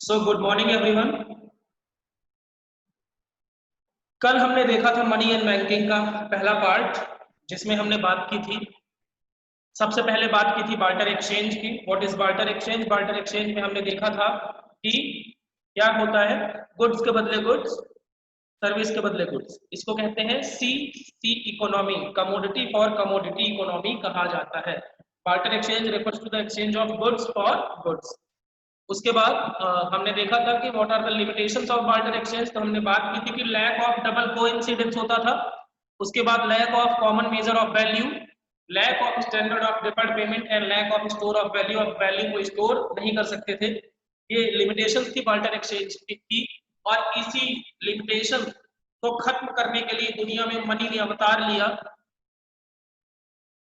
So good morning everyone. कल हमने देखा था मनी एंड बैंकिंग का पहला पार्ट, जिसमें हमने बात की थी। सबसे पहले बात की थी बार्टर एक्सचेंज की। What is barter exchange? Barter exchange में हमने देखा था कि क्या होता है, गुड्स के बदले गुड्स, सर्विस के बदले गुड्स। इसको कहते हैं C economy, commodity for commodity economy कहा जाता है। Barter exchange refers to the exchange of goods for goods. उसके बाद हमने देखा था कि what are the limitations of barter exchange. तो हमने बात की थी कि लैक ऑफ डबल कोइंसिडेंस होता था। उसके बाद lack of common measure of value, lack of standard of deferred payment and lack of store of value. Of value को स्टोर नहीं कर सकते थे। ये लिमिटेशंस थी बार्टर एक्सचेंज की। और इसी लिमिटेशन को खत्म करने के लिए दुनिया में मनी ने अवतार लिया।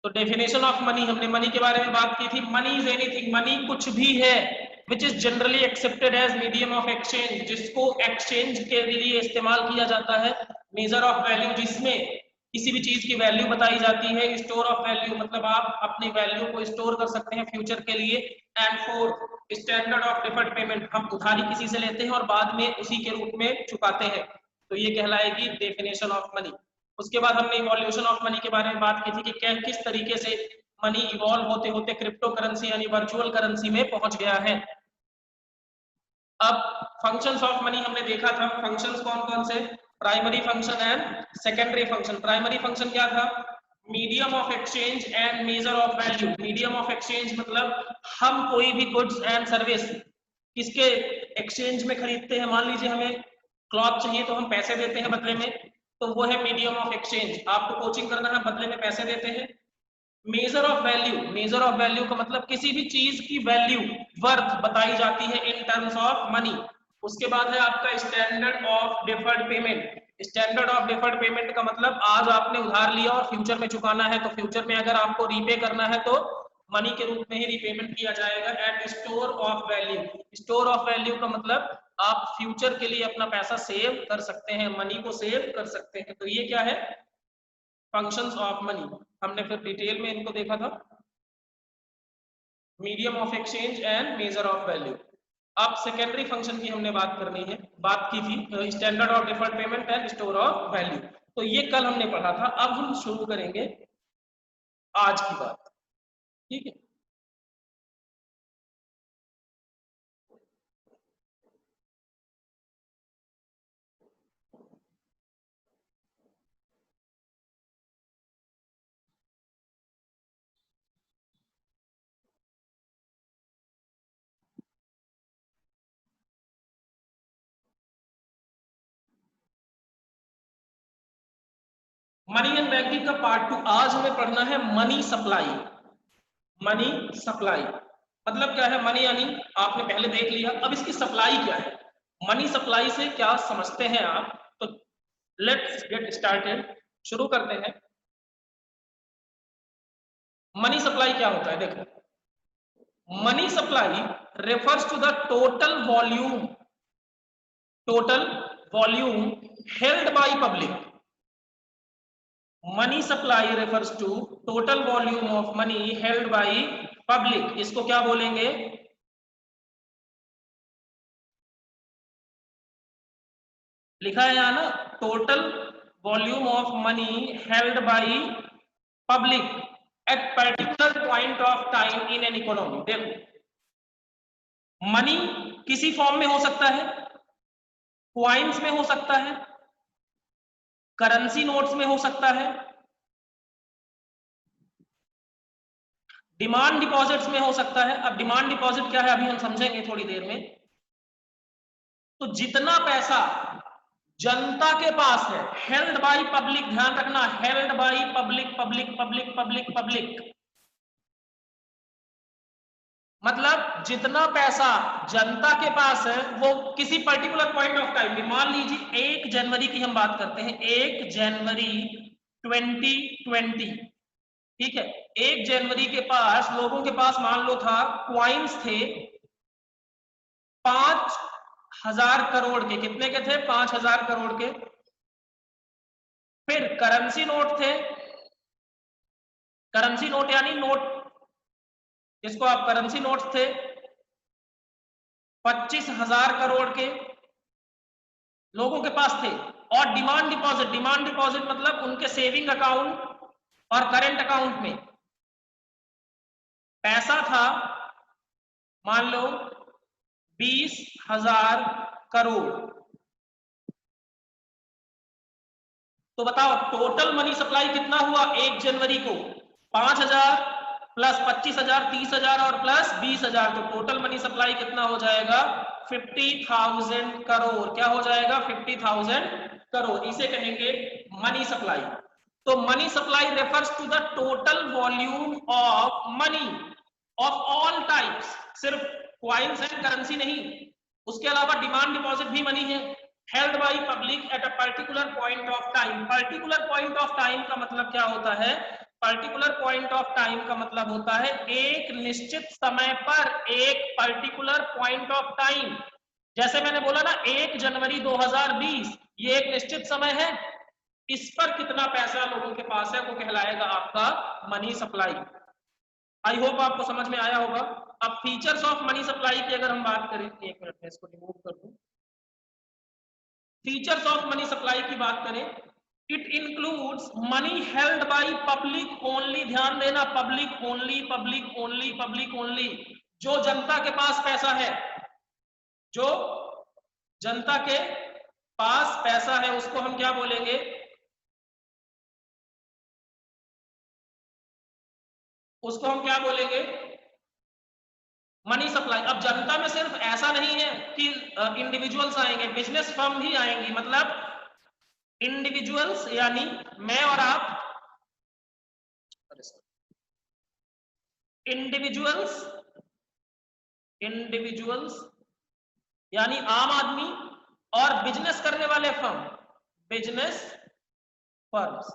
तो डेफिनेशन ऑफ मनी, हमने मनी के बारे में बात की थी। मनी इज एनीथिंग, मनी कुछ भी है which is generally accepted as medium of exchange, जिसको एक्सचेंज के लिए इस्तेमाल किया जाता है। मेजर ऑफ वैल्यू, जिसमें किसी भी चीज की वैल्यू बताई जाती है। स्टोर ऑफ वैल्यू, मतलब आप अपनी वैल्यू को स्टोर कर सकते हैं फ्यूचर के लिए। And four standard of deferred payment, हम उधारी किसी से लेते हैं और बाद में उसी के रूप में चुकाते हैं। तो ये कहलाएगी डेफिनेशन ऑफ मनी। उसके बाद हमने इवोल्यूशन ऑफ मनी के बारे में बात की थी कि क्या किस तरीके से मनी इवॉल्व होते होते क्रिप्टो करेंसी यानी वर्चुअल करेंसी में पहुंच गया है। अब फंक्शंस ऑफ मनी हमने देखा था। फंक्शंस कौन कौन से? Primary function and secondary function. Primary function क्या था? Medium of exchange and major of value. Medium of exchange मतलब हम कोई भी गुड्स एंड सर्विस किसके एक्सचेंज में खरीदते हैं। मान लीजिए हमें क्लॉथ चाहिए तो हम पैसे देते हैं बदले में, तो वो है मीडियम ऑफ एक्सचेंज। आपको कोचिंग करना है, बदले में पैसे देते हैं। Major of value, major of value का मतलब किसी भी चीज की वैल्यू, वर्थ बताई जाती है इन टर्म्स ऑफ मनी। उसके बाद है आपका standard of deferred payment. Standard of deferred payment का मतलब आज आपने उधार लिया और फ्यूचर में चुकाना है, तो फ्यूचर में अगर आपको रीपे करना है तो मनी के रूप में ही रीपेमेंट किया जाएगा। And store of value, store of value का मतलब आप फ्यूचर के लिए अपना पैसा सेव कर सकते हैं, मनी को सेव कर सकते हैं। तो ये क्या है? Functions of money. हमने फिर डिटेल में इनको देखा था, medium of exchange and major of value. अब सेकेंडरी फंक्शन की हमने बात करनी है, बात की थी standard of deferred payment and store of value. तो ये कल हमने पढ़ा था। अब हम शुरू करेंगे आज की बात, ठीक है। मनी एंड बैंकिंग का पार्ट 2। आज हमें पढ़ना है मनी सप्लाई। मनी सप्लाई मतलब क्या है? मनी यानी आपने पहले देख लिया, अब इसकी सप्लाई क्या है? मनी सप्लाई से क्या समझते हैं आप? तो लेट्स गेट स्टार्टेड, शुरू करते हैं। मनी सप्लाई क्या होता है? देखो, money supply refers to the total volume held by public. Money supply refers to total volume of money held by public. इसको क्या बोलेंगे? लिखा है यहां ना, total volume of money held by public at particular point of time in an economy. देखो, money किसी form में हो सकता है, क्वाइंस में हो सकता है, करेंसी नोट्स में हो सकता है, डिमांड डिपॉजिट्स में हो सकता है। अब डिमांड डिपॉजिट क्या है अभी हम समझेंगे थोड़ी देर में। तो जितना पैसा जनता के पास है, हेल्ड बाय पब्लिक, ध्यान रखना, held by public, public public public public मतलब जितना पैसा जनता के पास है वो किसी पर्टिकुलर पॉइंट ऑफ टाइम में, मान लीजिए 1 जनवरी की हम बात करते हैं, 1 जनवरी 2020, ठीक है। 1 जनवरी के पास लोगों के पास मान लो था, क्वाइंस थे 5,000 करोड़ के। कितने के थे? 5,000 करोड़ के। फिर करेंसी नोट थे, करेंसी नोट यानी नोट जिसको आप करेंसी नोट्स थे 25,000 करोड़ के लोगों के पास थे। और डिमांड डिपॉजिट मतलब उनके सेविंग अकाउंट और करंट अकाउंट में पैसा था, मान लो 20,000 करोड़। तो बताओ टोटल मनी सप्लाई कितना हुआ 1 जनवरी को? 5,000 प्लस 25,000 30,000 और प्लस 20,000, तो टोटल मनी सप्लाई कितना हो जाएगा? 50,000 करोड़। क्या हो जाएगा? 50,000 करोड़। इसे कहेंगे मनी सप्लाई। तो money supply refers to the total volume of money of all types, सिर्फ कॉइन्स एंड करेंसी नहीं, उसके अलावा डिमांड डिपॉजिट भी मनी है, held by public at a particular point of time। particular point of time का मतलब क्या होता है? particular point of time का मतलब होता है एक निश्चित समय पर, एक particular point of time। जैसे मैंने बोला ना 1 जनवरी 2020, ये एक निश्चित समय है, इस पर कितना पैसा लोगों के पास है वो कहलाएगा आपका मनी सप्लाई। आई होप आपको समझ में आया होगा। अब फीचर्स ऑफ मनी सप्लाई की अगर हम बात करें, एक मिनट में इसको रिमूव कर दूं। फीचर्स ऑफ मनी सप्लाई की बात करें, it includes money held by public only. ध्यान देना, public only, public only, public only. जो जनता के पास पैसा है, जो जनता के पास पैसा है उसको हम क्या बोलेंगे? उसको हम क्या बोलेंगे? Money supply. अब जनता में सिर्फ ऐसा नहीं है कि इंडिविजुअल्स आएंगे, बिजनेस फर्म भी आएंगी। मतलब इंडिविजुअल्स यानी मैं और आप, इंडिविजुअल्स इंडिविजुअल्स यानी आम आदमी, और बिजनेस करने वाले फर्म, बिजनेस फर्म्स,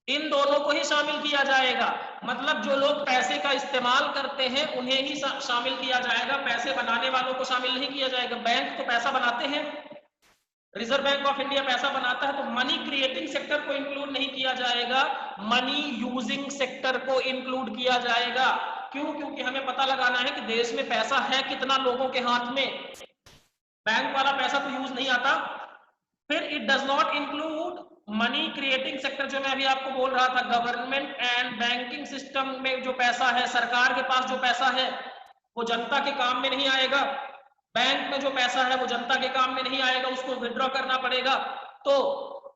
इन दोनों को ही शामिल किया जाएगा। मतलब जो लोग पैसे का इस्तेमाल करते हैं उन्हें ही शामिल किया जाएगा, पैसे बनाने वालों को शामिल नहीं किया जाएगा। बैंक तो पैसा बनाते हैं, रिजर्व बैंक ऑफ इंडिया पैसा बनाता है, तो मनी क्रिएटिंग सेक्टर को इंक्लूड नहीं किया जाएगा, मनी यूजिंग सेक्टर को इंक्लूड किया जाएगा। क्यों? क्योंकि हमें पता लगाना है कि देश में पैसा है कितना लोगों के हाथ में। बैंक वाला पैसा तो यूज नहीं आता। फिर it does not include money creating sector, जो मैं अभी आपको बोल रहा था, गवर्नमेंट एंड बैंकिंग सिस्टम में जो पैसा है, सरकार के पास जो पैसा है वो जनता के काम में नहीं आएगा। बैंक में जो पैसा है वो जनता के काम में नहीं आएगा, उसको विड्रॉ करना पड़ेगा, तो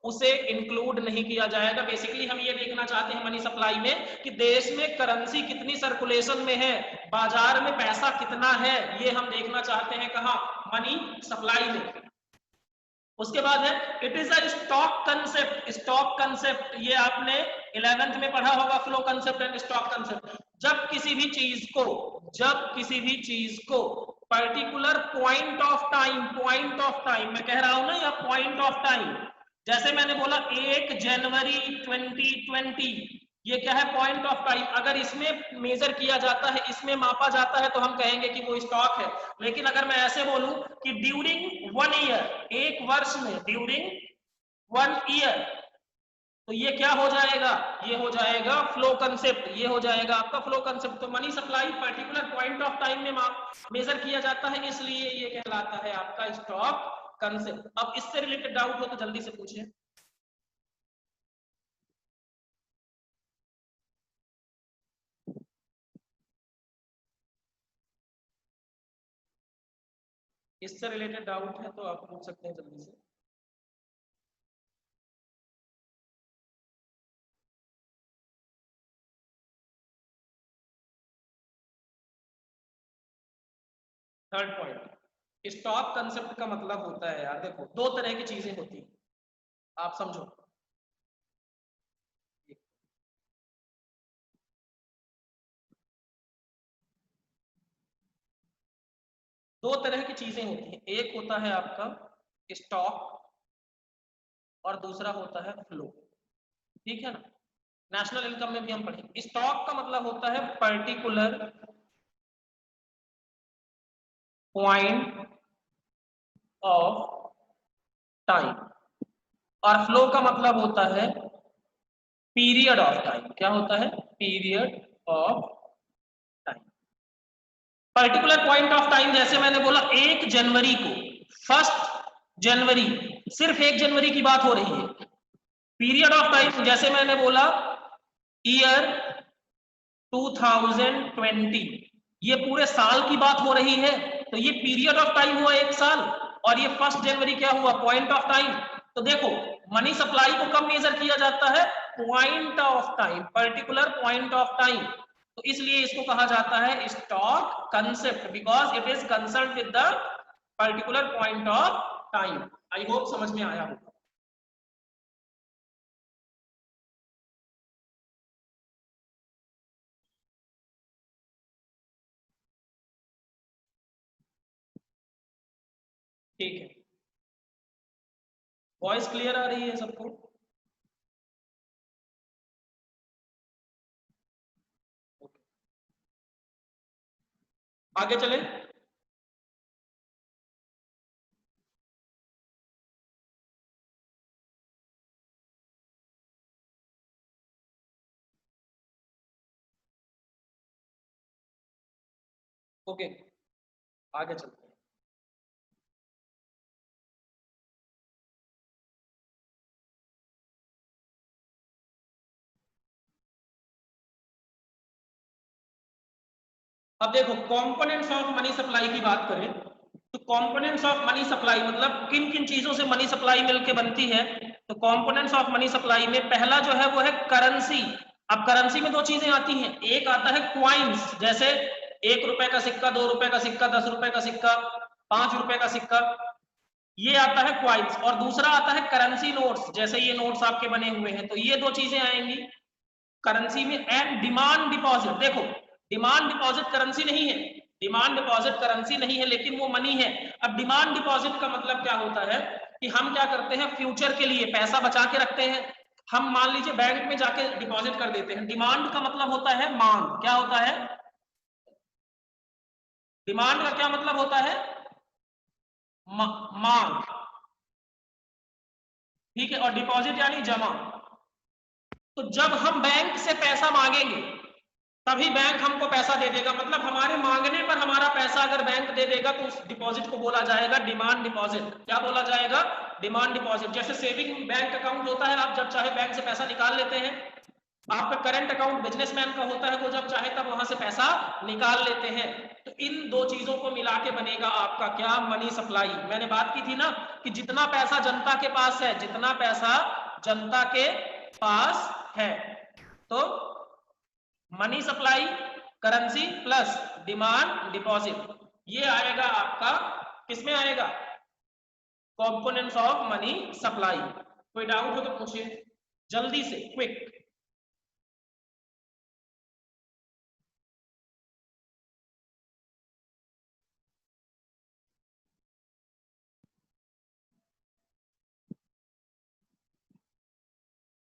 उसे इंक्लूड नहीं किया जाएगा। बेसिकली हम ये देखना चाहते हैं मनी सप्लाई में कि देश में करेंसी कितनी सर्कुलेशन में है, बाजार में पैसा कितना है, ये हम देखना चाहते हैं। कहां? मनी सप्लाई में। उसके बाद है it is a stock concept. Stock concept ये आपने 11th में पढ़ा होगा, flow concept and stock concept. जब किसी भी चीज को पर्टिकुलर पॉइंट ऑफ टाइम मैं कह रहा हूं ना, या पॉइंट ऑफ टाइम, जैसे मैंने बोला 1 जनवरी 2020, ये क्या है? Point of time. अगर इसमें मेजर किया जाता है, इसमें मापा जाता है, तो हम कहेंगे कि वो स्टॉक है। लेकिन अगर मैं ऐसे बोलूं कि ड्यूरिंग 1 ईयर, एक वर्ष में, ड्यूरिंग 1 ईयर, तो ये क्या हो जाएगा? ये हो जाएगा फ्लो कंसेप्ट, ये हो जाएगा आपका फ्लो कंसेप्ट। तो money supply particular point of time में मेजर किया जाता है, इसलिए ये कहलाता है आपका स्टॉक कंसेप्ट। अब इससे रिलेटेड डाउट हो तो जल्दी से पूछिए। इससे रिलेटेड डाउट है तो आप पूछ सकते हैं जल्दी से। थर्ड पॉइंट, स्टॉक कंसेप्ट का मतलब होता है यार, देखो 2 तरह की चीजें होती हैं, आप समझो। 2 तरह की चीजें होती हैं, एक होता है आपका स्टॉक और दूसरा होता है फ्लो। ठीक है ना? नेशनल इनकम में भी हम पढ़ेंगे। स्टॉक का मतलब होता है पर्टिकुलर पॉइंट ऑफ टाइम, और फ्लो का मतलब होता है पीरियड ऑफ टाइम। क्या होता है? Period of time. Particular point of time, जैसे मैंने बोला 1 जनवरी को, 1 जनवरी, सिर्फ 1 जनवरी की बात हो रही है। पीरियड ऑफ टाइम जैसे मैंने बोला ईयर 2020, ये पूरे साल की बात हो रही है, तो ये पीरियड ऑफ टाइम हुआ 1 साल, और ये 1 जनवरी क्या हुआ, पॉइंट ऑफ टाइम। तो देखो मनी सप्लाई को कब मेजर किया जाता है, point of time, particular point of time. तो इसलिए इसको कहा जाता है stock concept, because it is concern with the particular point of time. I hope समझ में आया होगा। ठीक है, वॉइस क्लियर आ रही है सबको? आगे चले। ओके, आगे चलते हैं। अब देखो कंपोनेंट्स ऑफ मनी सप्लाई की बात करें तो कंपोनेंट्स ऑफ मनी सप्लाई मतलब किन किन चीजों से मनी सप्लाई मिलकर बनती है। तो कंपोनेंट्स ऑफ मनी सप्लाई में पहला जो है वो है करेंसी। अब करेंसी में 2 चीजें आती हैं, एक आता है क्वाइंस, जैसे 1 रुपए का सिक्का, 2 रुपए का सिक्का, 10 रुपए का सिक्का, 5 रुपए का सिक्का, ये आता है क्वाइंस। और दूसरा आता है करेंसी नोट्स, जैसे ये नोट्स आपके बने हुए हैं, तो ये 2 चीजें आएंगी करेंसी में। एंड डिमांड डिपॉजिट, देखो डिमांड डिपॉजिट करेंसी नहीं है, डिमांड डिपॉजिट करेंसी नहीं है लेकिन वो मनी है। अब डिमांड डिपॉजिट का मतलब क्या होता है कि हम क्या करते हैं, फ्यूचर के लिए पैसा बचा के रखते हैं, हम मान लीजिए बैंक में जाके डिपॉजिट कर देते हैं। डिमांड का मतलब होता है मांग, क्या होता है, डिमांड का क्या मतलब होता है, मांग, ठीक है, और डिपॉजिट यानी जमा। तो जब हम बैंक से पैसा मांगेंगे तभी बैंक हमको पैसा दे देगा, मतलब हमारे मांगने पर हमारा पैसा अगर बैंक दे देगा तो उस डिपॉजिट को बोला जाएगा डिमांड डिपॉजिट। क्या बोला जाएगा, डिमांड डिपॉजिट। जैसे सेविंग बैंक अकाउंट होता है, आप जब चाहे बैंक से पैसा निकाल लेते हैं। आपका करंट अकाउंट बिजनेसमैन का होता है, वो जब चाहे तब वहां से पैसा निकाल लेते हैं। तो इन 2 चीजों को मिला के बनेगा आपका क्या, मनी सप्लाई। मैंने बात की थी ना कि जितना पैसा जनता के पास है, जितना पैसा जनता के पास है, तो money supply currency plus demand deposit, ये आएगा आपका, किसमें आएगा, कंपोनेंट्स ऑफ मनी सप्लाई। कोई डाउट हो तो पूछिए जल्दी से, क्विक।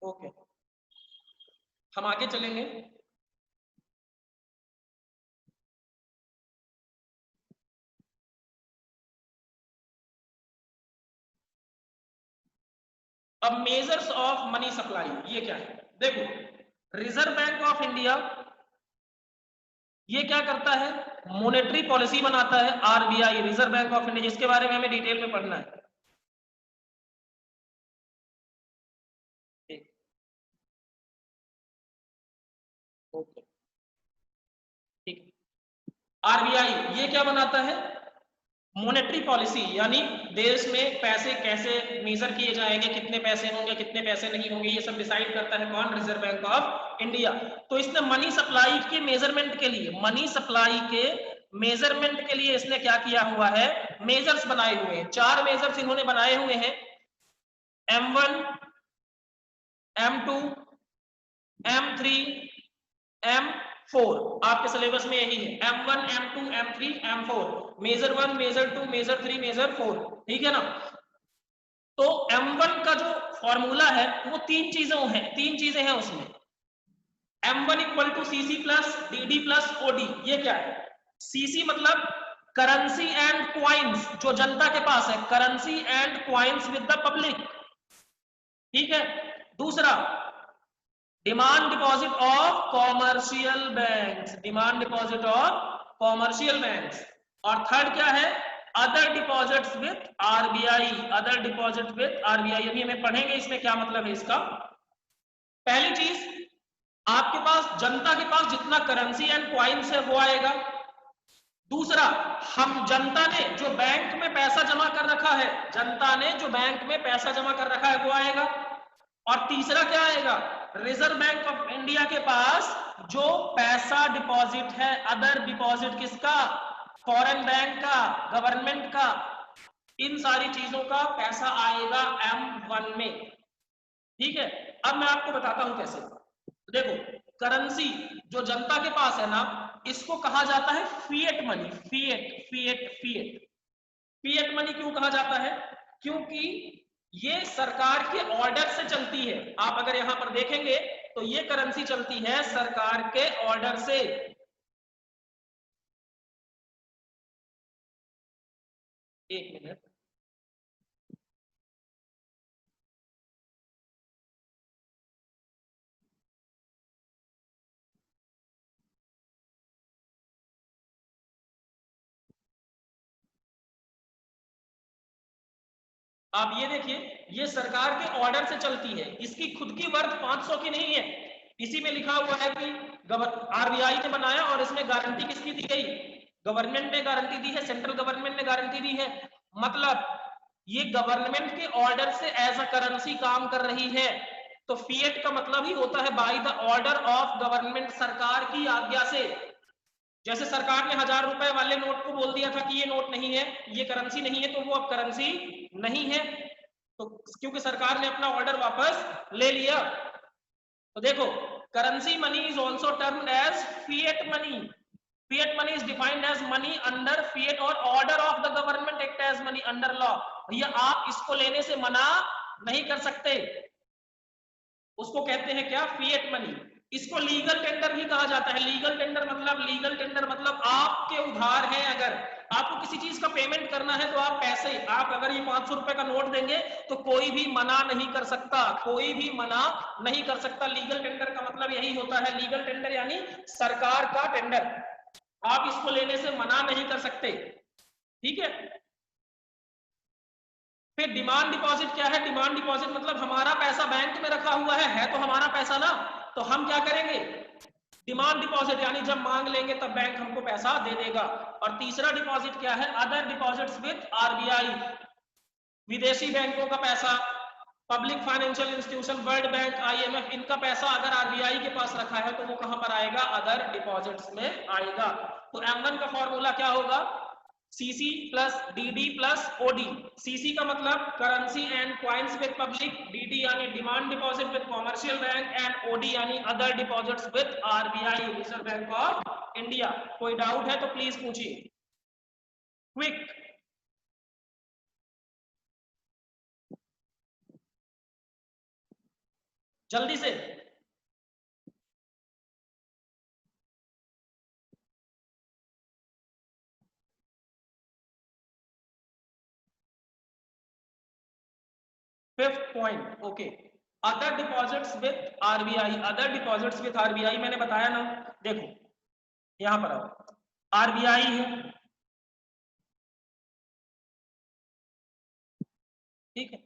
ओके, हम आगे चलेंगे। अब मेजर्स ऑफ मनी सप्लाई ये क्या है, देखो रिजर्व बैंक ऑफ इंडिया ये क्या करता है, मॉनेटरी पॉलिसी बनाता है, RBI Reserve Bank of India, जिसके बारे में हमें डिटेल में पढ़ना है। ओके, ठीक। आरबीआई ये क्या बनाता है, मॉनेटरी पॉलिसी, यानी देश में पैसे कैसे मेजर किए जाएंगे, कितने पैसे होंगे, कितने पैसे नहीं होंगे, ये सब डिसाइड करता है कौन, रिजर्व बैंक ऑफ इंडिया। तो इसने मनी सप्लाई के मेजरमेंट के लिए, मनी सप्लाई के मेजरमेंट के लिए इसने क्या किया हुआ है, मेजर्स बनाए हुए हैं। 4 मेजर्स इन्होंने बनाए हुए हैं, M1, M2, M3, M4। आपके सिलेबस में यही है, M1, M2, M3, M4, major 1, major 2, major 3, major 4, ठीक है ना। तो M1 का जो फॉर्मूला है वो 3 चीजें हैं उसमें। M1 equal to CC plus DD plus OD. ये क्या है, सीसी मतलब करेंसी एंड क्वाइंस, जो जनता के पास है, currency and coins with the public, ठीक है। दूसरा demand deposit of commercial banks, demand deposit of commercial banks, और थर्ड क्या है, other deposits with RBI, other deposit with RBI. अभी हमें पढ़ेंगे इसमें क्या मतलब है इसका। पहली चीज, आपके पास, जनता के पास जितना करेंसी एंड क्वाइंस है वो आएगा। दूसरा, हम जनता ने जो बैंक में पैसा जमा कर रखा है, जनता ने जो बैंक में पैसा जमा कर रखा है वो आएगा। और तीसरा क्या आएगा, रिजर्व बैंक ऑफ इंडिया के पास जो पैसा डिपॉजिट है, अदर डिपॉजिट किसका, फॉरेन बैंक का, गवर्नमेंट का, इन सारी चीजों का पैसा आएगा M1 में। ठीक है, अब मैं आपको बताता हूं कैसे। देखो, करेंसी जो जनता के पास है ना, इसको कहा जाता है fiat money, fiat fiat fiat. Fiat money क्यों कहा जाता है, क्योंकि ये सरकार के ऑर्डर से चलती है। आप अगर यहां पर देखेंगे तो ये करेंसी चलती है सरकार के ऑर्डर से। एक मिनट, आप ये देखिए, ये सरकार के ऑर्डर से चलती है, इसकी खुद की वर्थ 500 की नहीं है। इसी में लिखा हुआ है कि आरबीआई ने बनाया, और इसमें गारंटी किसकी दी गई, गवर्नमेंट ने गारंटी दी है, सेंट्रल गवर्नमेंट ने गारंटी दी है। मतलब ये गवर्नमेंट के ऑर्डर से एज अ करेंसी काम कर रही है। तो फिएट का मतलब ही होता है by the order of government, सरकार की आज्ञा से। जैसे सरकार ने 1000 रुपए वाले नोट को बोल दिया था कि ये नोट नहीं है, ये करेंसी नहीं है, तो वो अब करेंसी नहीं है, तो क्योंकि सरकार ने अपना ऑर्डर वापस ले लिया। तो देखो, currency money is also termed as fiat money. Fiat money is defined as money under fiat or order of the government act as money under law. भैया आप इसको लेने से मना नहीं कर सकते, उसको कहते हैं क्या, फिएट मनी। इसको लीगल टेंडर भी कहा जाता है। लीगल टेंडर मतलब, लीगल टेंडर मतलब आपके उधार है, अगर आपको किसी चीज का पेमेंट करना है तो आप पैसे, आप अगर ये 500 रुपए का नोट देंगे तो कोई भी मना नहीं कर सकता, कोई भी मना नहीं कर सकता। लीगल टेंडर का मतलब यही होता है, लीगल टेंडर यानी सरकार का टेंडर, आप इसको लेने से मना नहीं कर सकते। ठीक है, फिर डिमांड डिपॉजिट क्या है, डिमांड डिपॉजिट मतलब हमारा पैसा बैंक में रखा हुआ है तो हमारा पैसा ना, तो हम क्या करेंगे, डिमांड डिपॉजिट यानी जब मांग लेंगे तब बैंक हमको पैसा दे देगा। और तीसरा डिपॉजिट क्या है, अदर डिपॉजिट्स विद आरबीआई, विदेशी बैंकों का पैसा, public financial institution, world bank, IMF, इनका पैसा अगर आरबीआई के पास रखा है तो वो कहां पर आएगा, अदर डिपॉजिट्स में आएगा। तो M1 का फॉर्मूला क्या होगा, CC plus DD plus OD. CC का मतलब currency and coins with public, DD यानी demand deposit with commercial bank, and OD यानी other deposits with RBI, Reserve Bank of India. कोई डाउट है तो प्लीज पूछिए, क्विक। जल्दी से। Fifth point, okay, other deposits with RBI, other deposits with RBI मैंने बताया ना। देखो यहां पर आओ, आरबीआई है, ठीक है।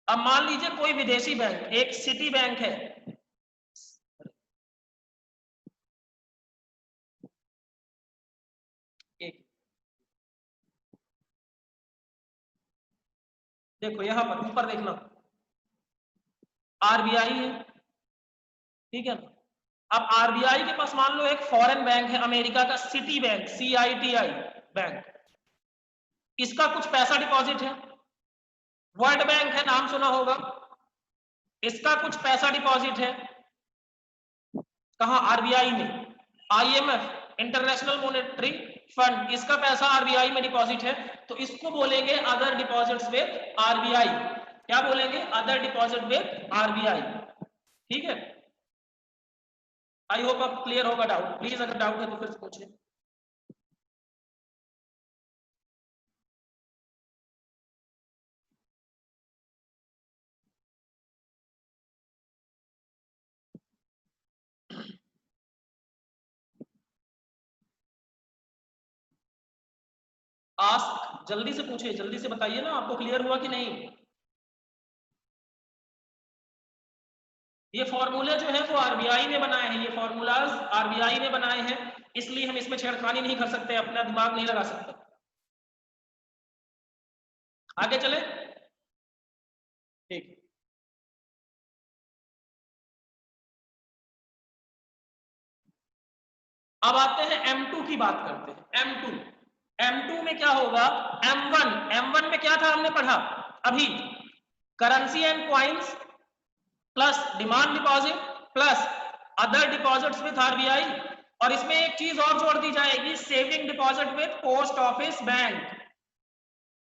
अब मान लीजिए कोई विदेशी बैंक, एक सिटी बैंक है, एक, देखो यहां पर ऊपर देखना, आरबीआई है, ठीक है। अब आरबीआई के पास मान लो एक फॉरेन बैंक है, अमेरिका का सिटी बैंक, CITI बैंक, इसका कुछ पैसा डिपॉजिट है। वर्ल्ड बैंक है, नाम सुना होगा, इसका कुछ पैसा डिपॉजिट है, कहां, आरबीआई में। आईएमएफ, इंटरनेशनल मॉनेटरी फंड, इसका पैसा आरबीआई में डिपॉजिट है, तो इसको बोलेंगे अदर डिपॉजिट्स विद आरबीआई। क्या बोलेंगे, अदर डिपॉजिट विद आरबीआई। ठीक है, आई होप अब क्लियर होगा डाउट। प्लीज अगर डाउट है तो फिर पूछिए। आस्क, जल्दी से पूछिए, जल्दी से बताइए ना, आपको क्लियर हुआ कि नहीं। ये फॉर्मूले जो है वो आरबीआई ने बनाए हैं, ये फॉर्मूलाज आरबीआई ने बनाए हैं, इसलिए हम इसमें छेड़खानी नहीं कर सकते, अपना दिमाग नहीं लगा सकते। आगे चले, ठीक। अब आते हैं M2 की बात करते हैं। M2 में क्या होगा, M1 में क्या था हमने पढ़ा अभी, currency and coins plus demand deposit plus other deposits with RBI, और इसमें एक चीज और जोड़ दी जाएगी, saving deposit with post office bank.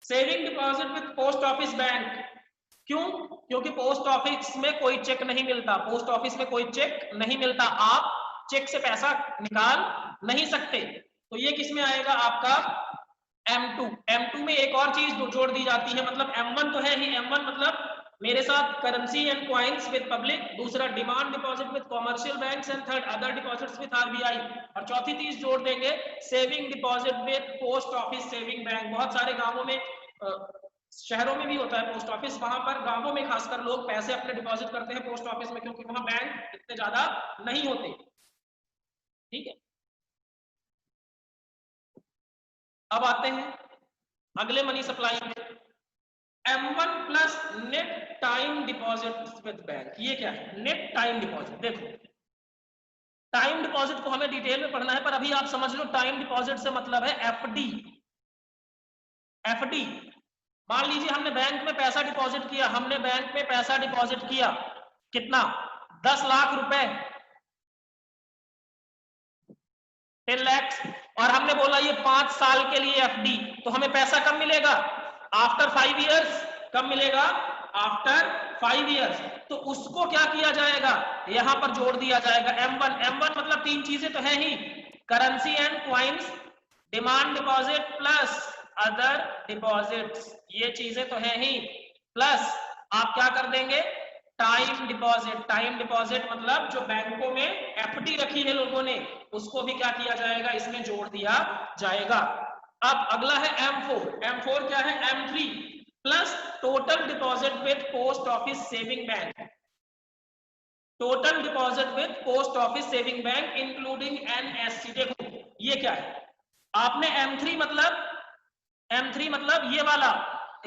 Saving deposit with post office bank, क्यों? क्योंकि पोस्ट ऑफिस में कोई चेक नहीं मिलता, पोस्ट ऑफिस में कोई चेक नहीं मिलता, आप चेक से पैसा निकाल नहीं सकते। तो ये किस में आएगा आपका M2 में एक और चीज जोड़ दी जाती है, मतलब M1 तो है ही, M1 मतलब मेरे साथ currency and coins with public, दूसरा demand deposit with commercial banks and third other deposits with RBI, और चौथी चीज जोड़ देंगे saving deposit with post office saving bank. बहुत सारे गांवों में शहरों में भी होता है पोस्ट ऑफिस, वहां पर गांवों में खासकर लोग पैसे अपने डिपॉजिट करते हैं पोस्ट ऑफिस में, क्योंकि वहां बैंक इतने ज्यादा नहीं होते। ठीक है, अब आते हैं अगले मनी सप्लाई में, M1 plus net time deposit with bank. ये क्या है नेट टाइम डिपॉजिट? देखो, टाइम डिपॉजिट को हमें डिटेल में पढ़ना है, पर अभी आप समझ लो टाइम डिपॉजिट से मतलब है एफडी। एफडी, मान लीजिए हमने बैंक में पैसा डिपॉजिट किया, हमने बैंक में पैसा डिपॉजिट किया, कितना, 10 लाख रुपए, 10 लाख, और हमने बोला ये 5 साल के लिए एफडी, तो हमें पैसा कब मिलेगा, आफ्टर 5 इयर्स। कब मिलेगा, आफ्टर 5 इयर्स। तो उसको क्या किया जाएगा, यहां पर जोड़ दिया जाएगा M1 मतलब तीन चीजें तो है ही, currency and coins, demand deposit plus other deposits, ये चीजें तो है ही, प्लस आप क्या कर देंगे, टाइम डिपॉजिट। टाइम डिपॉजिट मतलब जो बैंकों में एफडी रखी है लोगों ने, उसको भी क्या किया जाएगा, इसमें जोड़ दिया जाएगा। अब अगला है M4 क्या है, M3 plus total deposit with post office saving bank, total deposit with post office saving bank including NSC। देखो ये क्या है, आपने M3 मतलब ये वाला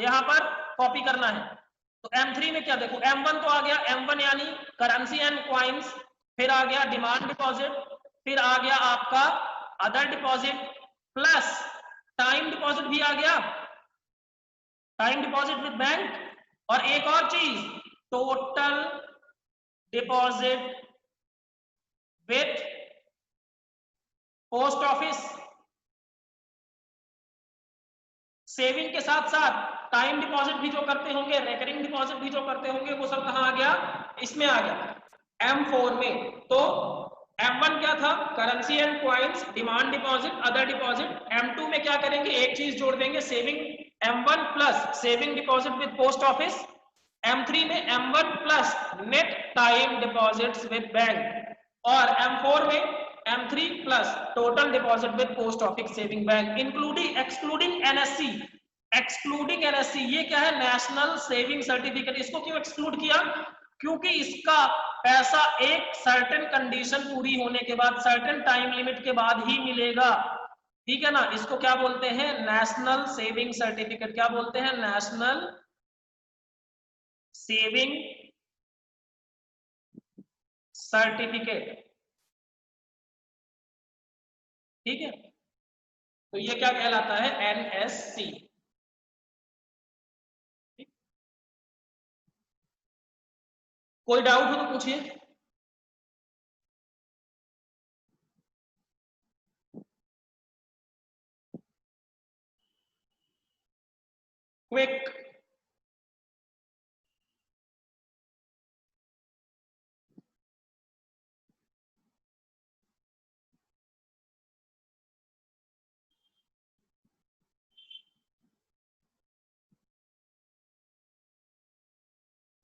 यहां पर कॉपी करना है। तो M3 में क्या, देखो M1 तो आ गया, M1 यानी करेंसी एंड क्वाइंस, फिर आ गया डिमांड डिपॉजिट, फिर आ गया आपका other deposit, plus time deposit भी आ गया, टाइम डिपॉजिट विद बैंक, और एक और चीज total deposit with post office saving के साथ साथ टाइम डिपॉजिट भी जो करते होंगे, रेकरिंग डिपॉजिट भी जो करते होंगे, वो सब कहां आ गया, इसमें आ गया M4 में। तो M1 क्या था, currency and coins, demand deposit, other deposit. M2 में क्या करेंगे, एक चीज जोड़ देंगे, saving, M1 plus saving deposit with post office. M3 में M1 plus net time deposits with bank, और M4 में M3 plus total deposit with post office saving bank including excluding NSC। Excluding NSC ये क्या है, national saving certificate. इसको क्यों exclude किया, क्योंकि इसका पैसा एक सर्टेन कंडीशन पूरी होने के बाद, सर्टेन टाइम लिमिट के बाद ही मिलेगा। ठीक है ना, इसको क्या बोलते हैं, नेशनल सेविंग सर्टिफिकेट। क्या बोलते हैं, नेशनल सेविंग सर्टिफिकेट। ठीक है, तो ये क्या कहलाता है, NSC। कोई डाउट हो तो पूछिए। क्विक,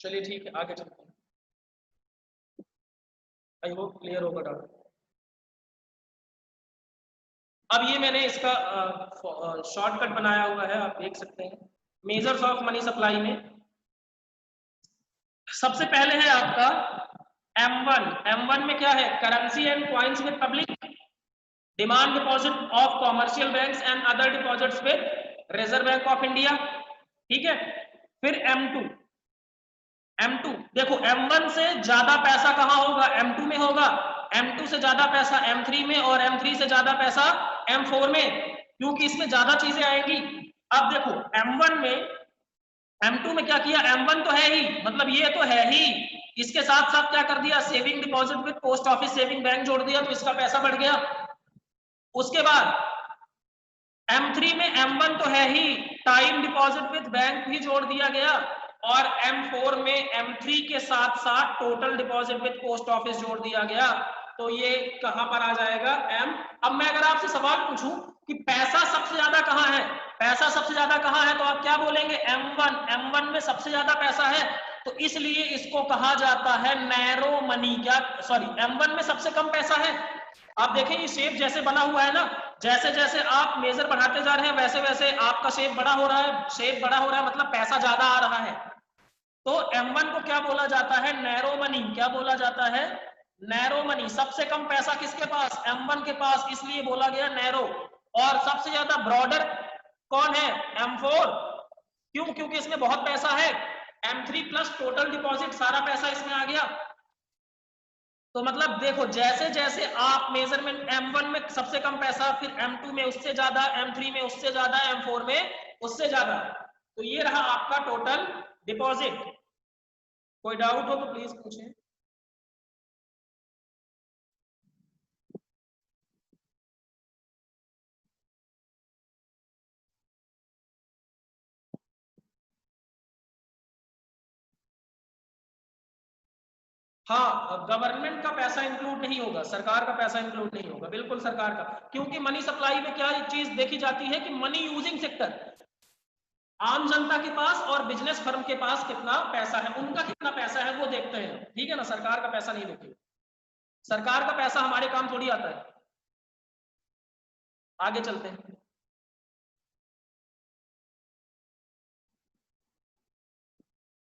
चलिए ठीक है, आगे चलते हैं। आई होप क्लियर होगा डाउट। अब ये मैंने इसका शॉर्टकट बनाया हुआ है, आप देख सकते हैं। मेजर्स ऑफ मनी सप्लाई में सबसे पहले है आपका M1। M1 में क्या है? Currency and coins with public, demand deposit of commercial banks and other deposits with reserve Bank of India. ठीक है। फिर M2। M2 देखो, M1 से ज्यादा पैसा कहां होगा? M2 में होगा। M2 से ज्यादा पैसा M3 में, और M3 से ज्यादा पैसा M4 में, क्योंकि इसमें ज्यादा चीजें आएंगी। अब देखो M1 में, M2 में क्या किया? M1 तो है ही, मतलब ये तो है ही, इसके साथ साथ क्या कर दिया? Saving deposit with post office saving bank जोड़ दिया, तो इसका पैसा बढ़ गया। उसके बाद M3 में M1 तो है ही, टाइम डिपॉजिट विद बैंक भी जोड़ दिया गया, और M4 में M3 के साथ साथ total deposit with post office जोड़ दिया गया। तो ये कहां पर आ जाएगा? M। अब मैं अगर आपसे सवाल पूछूं कि पैसा सबसे ज्यादा कहां है, पैसा सबसे ज्यादा कहां है, तो आप क्या बोलेंगे? M1। M1 में सबसे ज्यादा पैसा है, तो इसलिए इसको कहा जाता है नैरो मनी। क्या? सॉरी, M1 में सबसे कम पैसा है। आप देखें ये शेप जैसे बना हुआ है ना, जैसे जैसे आप मेजर बढ़ाते जा रहे हैं वैसे वैसे आपका शेप बड़ा हो रहा है। शेप बड़ा हो रहा है मतलब पैसा ज्यादा आ रहा है। तो M1 को क्या बोला जाता है? Narrow money. क्या बोला जाता है? Narrow money. सबसे कम पैसा किसके पास? M1 के पास, इसलिए बोला गया नैरो। और सबसे ज्यादा ब्रॉडर कौन है? M4। क्यों? क्योंकि इसमें बहुत पैसा है। M3 प्लस टोटल डिपॉजिट, सारा पैसा इसमें आ गया। तो मतलब देखो, जैसे जैसे आप मेजरमेंट, M1 में सबसे कम पैसा, फिर M2 में उससे ज्यादा, M3 में उससे ज्यादा, M4 में उससे ज्यादा। तो ये रहा आपका टोटल डिपॉजिट। कोई डाउट हो तो प्लीज पूछें। हाँ, गवर्नमेंट का पैसा इंक्लूड नहीं होगा, सरकार का पैसा इंक्लूड नहीं होगा, बिल्कुल सरकार का। क्योंकि मनी सप्लाई में क्या चीज देखी जाती है कि मनी यूजिंग सेक्टर, आम जनता के पास और बिजनेस फर्म के पास कितना पैसा है, उनका कितना पैसा है वो देखते हैं। ठीक है ना, सरकार का पैसा नहीं देखते। सरकार का पैसा हमारे काम थोड़ी आता है। आगे चलते हैं।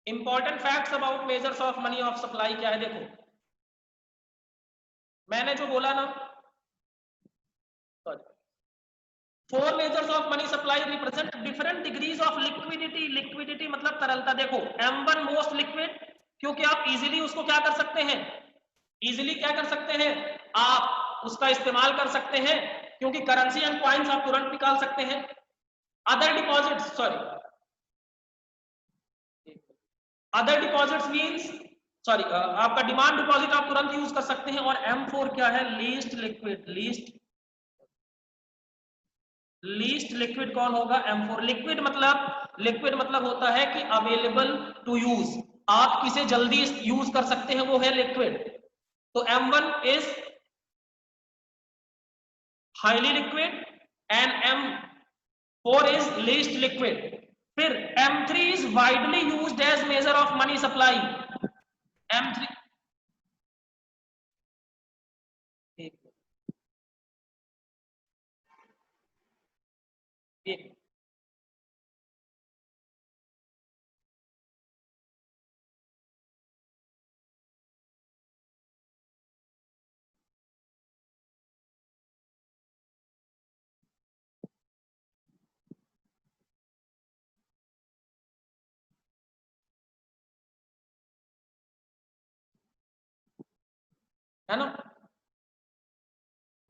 Important facts about measures of money of supply क्या है? देखो, मैंने जो बोला ना, sorry, four measures of money supply represent different degrees of liquidity. Liquidity मतलब तरलता। देखो M1 मोस्ट लिक्विड, क्योंकि आप इजीली उसको क्या कर सकते हैं? इजीली क्या कर सकते हैं? आप उसका इस्तेमाल कर सकते हैं, क्योंकि करेंसी एंड कॉइन्स आप तुरंत निकाल सकते हैं। Other deposit, sorry, other deposits means, sorry, आपका डिमांड डिपॉजिट आप तुरंत यूज कर सकते हैं। और M4 क्या है? Least liquid. लीस्ट लिक्विड कौन होगा? M4। लिक्विड मतलब, लिक्विड मतलब होता है कि अवेलेबल टू यूज, आप किसे जल्दी यूज कर सकते हैं, वो है लिक्विड। तो M1 is highly liquid and M4 is least liquid. फिर M3 is widely used as measure of money supply. M3, एक है ना।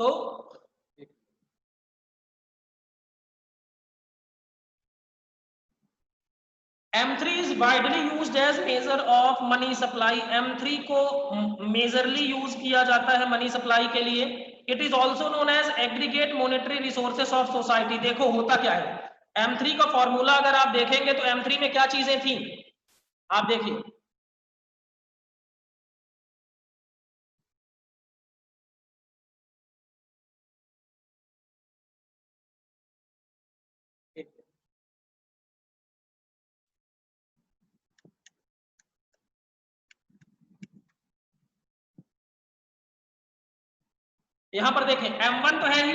तो M3 is widely used as measure of money supply। M3 को मेजरली यूज किया जाता है money supply के लिए। It is also known as aggregate monetary resources of society. देखो होता क्या है, M3 का फॉर्मूला अगर आप देखेंगे तो M3 में क्या चीजें थी, आप देखिए। यहां पर देखें M1 तो है ही,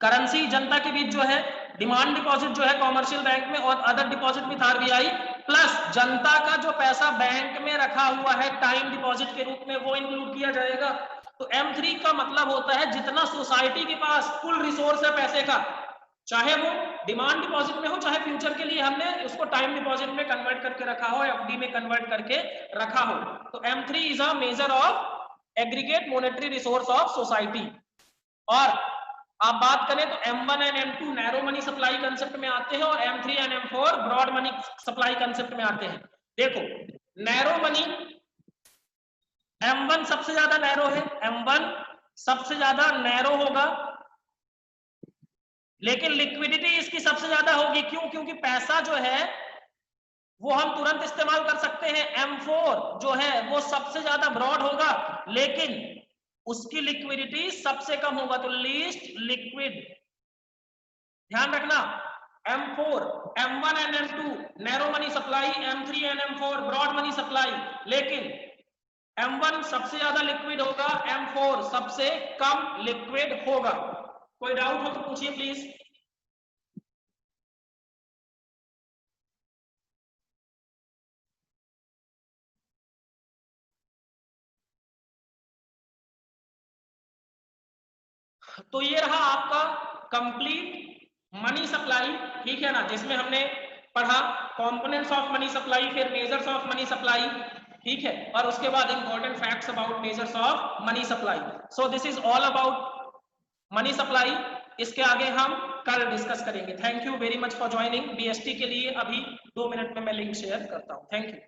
करेंसी जनता के बीच जो है, डिमांड डिपॉजिट जो है कॉमर्शियल बैंक में और other deposit with RBI, plus जनता का जो पैसा बैंक में रखा हुआ है टाइम डिपॉजिट के रूप में, वो इंक्लूड किया जाएगा। तो M3 का मतलब होता है जितना सोसाइटी के पास कुल रिसोर्स है पैसे का, चाहे वो डिमांड डिपॉजिट में हो चाहे फ्यूचर के लिए हमने उसको टाइम डिपॉजिट में कन्वर्ट करके रखा हो, एफडी में कन्वर्ट करके रखा हो। तो M3 is a measure of aggregate monetary resource of society. और आप बात करें तो M1 and M2 narrow money supply concept में आते हैं और M3 and M4 broad money supply concept में आते हैं। देखो नैरो मनी, M1 सबसे ज्यादा नैरो है, M1 सबसे ज्यादा नैरो होगा, लेकिन लिक्विडिटी इसकी सबसे ज्यादा होगी। क्यों? क्योंकि पैसा जो है वो हम तुरंत इस्तेमाल कर सकते हैं। M4 जो है वो सबसे ज्यादा ब्रॉड होगा, लेकिन उसकी लिक्विडिटी सबसे कम होगा, तो लीस्ट लिक्विड। ध्यान रखना, M4, M1 and M2 narrow money supply, M3 and M4 broad money supply, लेकिन M1 सबसे ज्यादा लिक्विड होगा, M4 सबसे कम लिक्विड होगा। कोई डाउट हो तो पूछिए प्लीज। तो ये रहा आपका कंप्लीट मनी सप्लाई, ठीक है ना, जिसमें हमने पढ़ा कंपोनेंट्स ऑफ मनी सप्लाई, फिर मेजर्स ऑफ मनी सप्लाई, ठीक है, और उसके बाद important facts about measures of money supply. So this is all about money supply. इसके आगे हम कल डिस्कस करेंगे। Thank you very much for joining. BST के लिए अभी 2 मिनट में मैं लिंक शेयर करता हूं। Thank you.